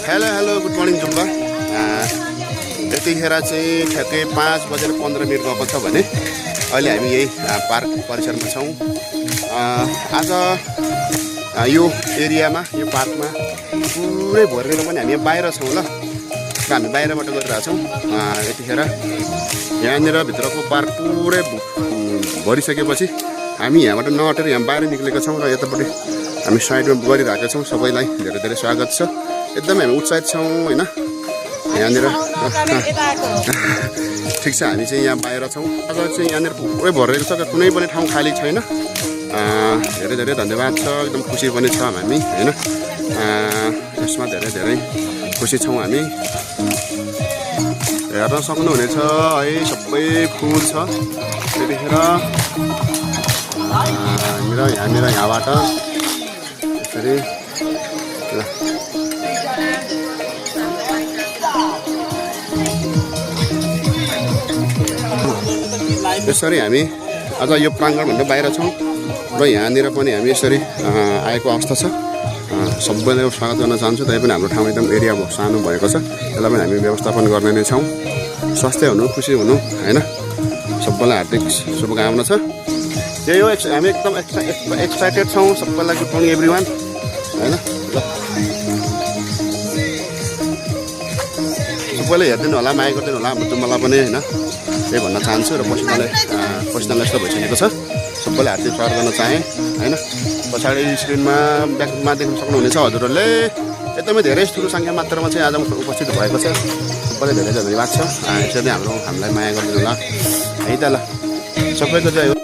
Hello good morning Zumba. यतिखेर चाहिँ ठ्याक्कै 5:15 गएको छ भने अहिले हामी यही पार्क परिसरमा छौँ। आज यो एरियामा यो पार्कमा पुरै भरेर पनि हामी बाहिर छौँ ल। हामी बाहिरबाट गरिरहेको छौँ। यतिखेर यहाँनिर भित्रको पार्क पुरै भरिसकेपछि हामी यहाँबाट नहटेर यहाँ बाहिर निक्लेका छौँ र यतापट्टि हामी साइडमा गरिरहेका छौँ। सबैलाई धेरै धेरै स्वागत छ। एकदमै हामी उत्साहित छौँ होइन। यहाँनिर ठिक छ, हामी चाहिँ यहाँ बाहिर छौँ। आज चाहिँ यहाँनिर पुरै भरिएको छ, कुनै पनि ठाउँ खाली छैन। धेरै धेरै धन्यवाद छ, एकदम खुसी पनि छ हामी होइन। यसमा धेरै धेरै खुसी छौँ हामी। हेर्न सक्नुहुनेछ है, सबै फुल छ। त्यतिखेर यहाँनिर यहाँबाट यसरी ल यसरी हामी अझ यो प्राङ्गणभन्दा बाहिर छौँ र यहाँनिर पनि हामी यसरी आएको अवस्था छ। सबैलाई स्वागत गर्न चाहन्छु। तैपनि हाम्रो ठाउँ एकदम एरिया सानो भएको छ, त्यसलाई पनि हामी व्यवस्थापन गर्ने नै छौँ। स्वास्थ्य हुनु, खुसी हुनु होइन, सबैलाई हार्दिक शुभकामना छ। त्यही हो, हामी एकदम एक्साइटेड छौँ। सबैलाई गुड मर्निङ एभ्री वान होइन। सबैले हेरिदिनु होला, माया गरिदिनु होला हाम्रो जुम्बालाई पनि होइन, त्यही भन्न चाहन्छु। र पर्सनलाई यस्तो भइसकेको छ। सबैले हार्दिक स्वागत गर्न चाहेँ होइन। पछाडि स्क्रिनमा ब्याकमा देख्न सक्नुहुनेछ हजुरहरूले एकदमै धेरै ठुलो सङ्ख्या मात्रामा चाहिँ आज उपस्थित भएको छ। सबैलाई धेरै धन्यवाद छ। यसरी हामीलाई माया गरिदिनु होला है त ल। सबैको चाहिँ